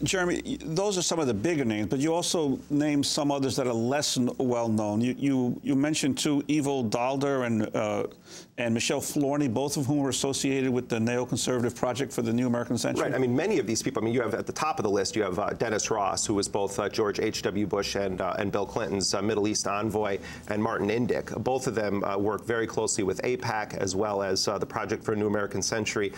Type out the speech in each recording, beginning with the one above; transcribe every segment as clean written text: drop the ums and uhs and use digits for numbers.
Jeremy, those are some of the bigger names, but you also named some others that are less well known. You mentioned too Evil Daalder and Michelle Flournoy, both of whom were associated with the neoconservative Project for the New American Century. Right. I mean, many of these people. I mean, you have at the top of the list, you have Dennis Ross, who was both George H.W. Bush and Bill Clinton's Middle East envoy, and Martin Indyk. Both of them work very closely with AIPAC as well as the Project for a New American Century.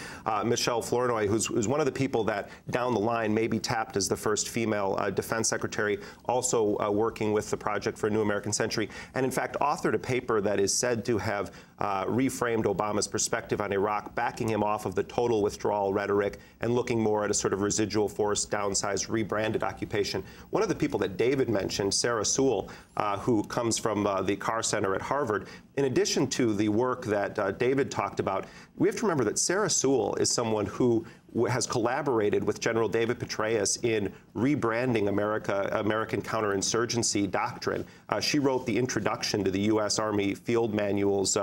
Michelle Flournoy, who's one of the people that down the line may be tapped as the first female defense secretary, also working with the Project for a New American Century, and in fact authored a paper that is said to have reframed Obama's perspective on Iraq, backing him off of the total withdrawal rhetoric and looking more at a sort of residual force, downsized, rebranded occupation. One of the people that David mentioned, Sarah Sewell, who comes from the Carr Center at Harvard, in addition to the work that David talked about, we have to remember that Sarah Sewell is someone who has collaborated with General David Petraeus in rebranding American counterinsurgency doctrine. She wrote the introduction to the U.S. Army Field Manual's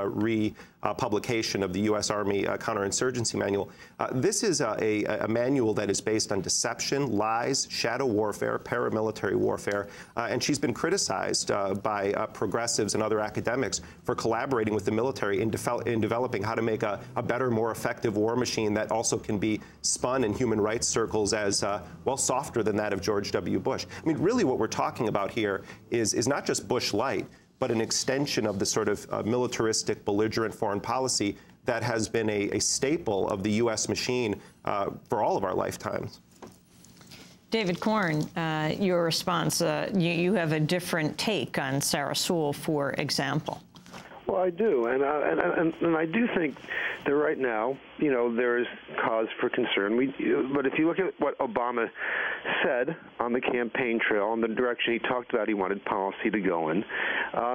publication of the U.S. Army Counterinsurgency Manual. This is a manual that is based on deception, lies, shadow warfare, paramilitary warfare, and she's been criticized by progressives and other academics for collaborating with the military in developing how to make a better, more effective war machine that also can be spun in human rights circles as, well, softer than that of George W. Bush. I mean, really what we're talking about here is not just Bush light, but an extension of the sort of militaristic, belligerent foreign policy that has been a staple of the U.S. machine for all of our lifetimes. David Corn, your response, you have a different take on Sarah Sewell, for example. Well, I do, and I do think that right now, you know, there is cause for concern. But if you look at what Obama said on the campaign trail, on the direction he talked about he wanted policy to go in,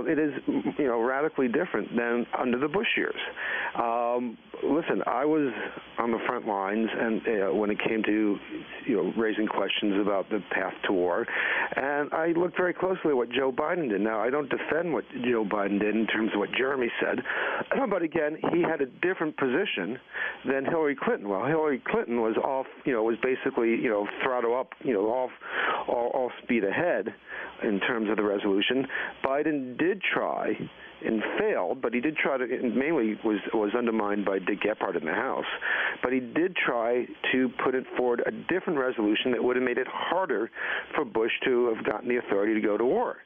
it is, you know, radically different than under the Bush years. Listen, I was on the front lines, and when it came to, you know, raising questions about the path to war, and I looked very closely at what Joe Biden did. Now, I don't defend what Joe Biden did in terms of what Jeremy said, but again, he had a different position than Hillary Clinton. Well, Hillary Clinton was off, you know, was basically, you know, throttle up, you know, all speed ahead in terms of the resolution. Biden did try and failed, but he did try to, and mainly was undermined by Dick Gephardt in the House, but he did try to put it forward a different resolution that would have made it harder for Bush to have gotten the authority to go to war,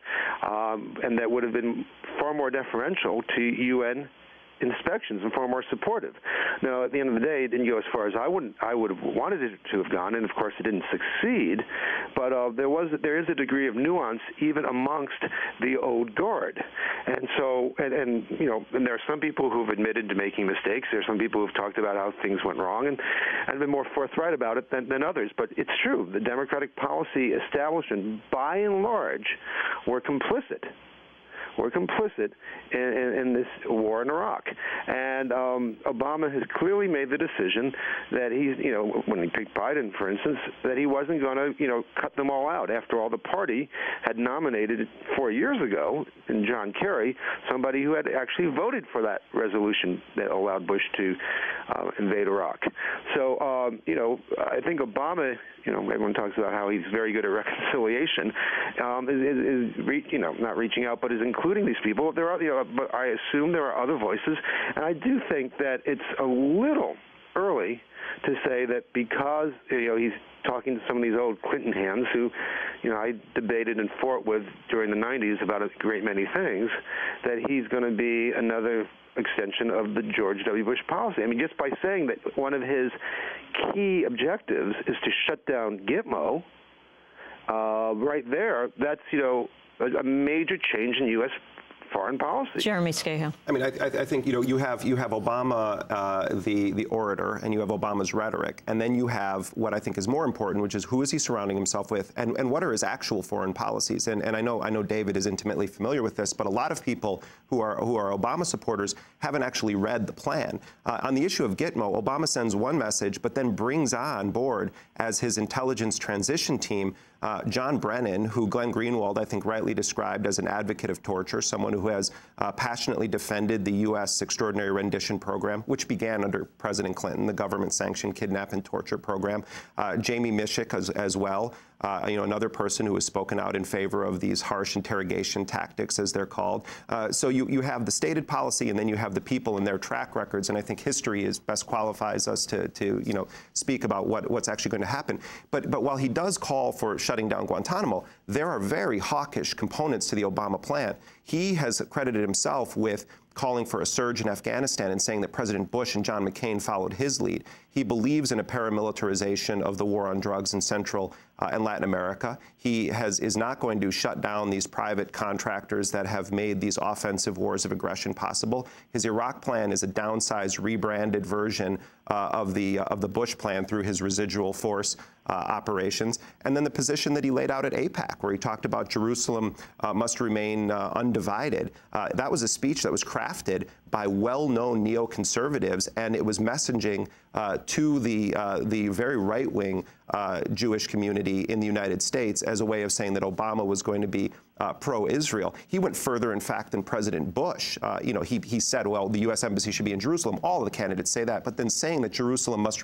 and that would have been far more deferential to UN inspections and far more supportive. Now, at the end of the day, it didn't go as far as I would have wanted it to have gone, and of course, it didn't succeed. But there is a degree of nuance even amongst the old guard, and so and you know, and there are some people who've admitted to making mistakes. There are some people who've talked about how things went wrong and been more forthright about it than others. But it's true, the Democratic policy establishment, by and large, were complicit. We're complicit in this war in Iraq. And Obama has clearly made the decision that he's, you know, when he picked Biden, for instance, that he wasn't going to, you know, cut them all out. After all, the party had nominated 4 years ago in John Kerry somebody who had actually voted for that resolution that allowed Bush to invade Iraq. So, you know, I think Obama, you know, everyone talks about how he's very good at reconciliation, is you know, not reaching out, but is including these people. There are, you know, but I assume there are other voices, and I do think that it's a little early to say that because, you know, he's talking to some of these old Clinton hands who, you know, I debated and fought with during the 90s about a great many things, that he's going to be another extension of the George W. Bush policy. I mean, just by saying that one of his key objectives is to shut down Gitmo, right there, that's, you know, a major change in U.S. foreign policy. Jeremy Scahill. I mean, I think, you know, you have Obama, the orator, and you have Obama's rhetoric, and then you have what I think is more important, which is who is he surrounding himself with, and what are his actual foreign policies. And I know David is intimately familiar with this, but a lot of people who are Obama supporters haven't actually read the plan. On the issue of Gitmo, Obama sends one message, but then brings on board as his intelligence transition team John Brennan, who Glenn Greenwald, I think, rightly described as an advocate of torture, someone who who has passionately defended the U.S. extraordinary rendition program, which began under President Clinton, the government-sanctioned kidnap and torture program. Jamie Mishik as well, another person who has spoken out in favor of these harsh interrogation tactics, as they're called. So you have the stated policy, and then you have the people and their track records, and I think history best qualifies us to speak about what's actually going to happen. But while he does call for shutting down Guantanamo, there are very hawkish components to the Obama plan. He has credited himself with calling for a surge in Afghanistan and saying that President Bush and John McCain followed his lead. He believes in a paramilitarization of the war on drugs in Central and Latin America. He is not going to shut down these private contractors that have made these offensive wars of aggression possible. His Iraq plan is a downsized, rebranded version of the Bush plan through his residual force operations. And then the position that he laid out at AIPAC, where he talked about Jerusalem must remain undivided. That was a speech that was crafted by well-known neoconservatives, and it was messaging to the very right-wing Jewish community in the United States as a way of saying that Obama was going to be pro-Israel. He went further, in fact, than President Bush. He said, well, the U.S. embassy should be in Jerusalem. All of the candidates say that, but then saying that Jerusalem must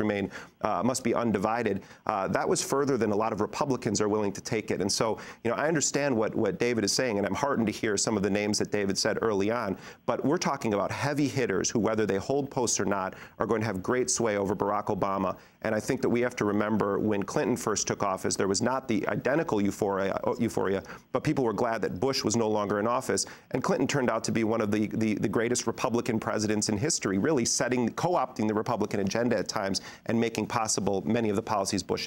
be undivided, that was further than a lot of Republicans are willing to take it. And so, I understand what David is saying, and I'm heartened to hear some of the names that David said early on, but we're talking about heavy hitters who, whether they hold posts or not, are going to have great sway over Barack Obama. And I think that we have to remember when Clinton first took office, there was not the identical euphoria, but people were glad that Bush was no longer in office. And Clinton turned out to be one of the greatest Republican presidents in history, really co-opting the Republican agenda at times and making possible many of the policies Bush implemented.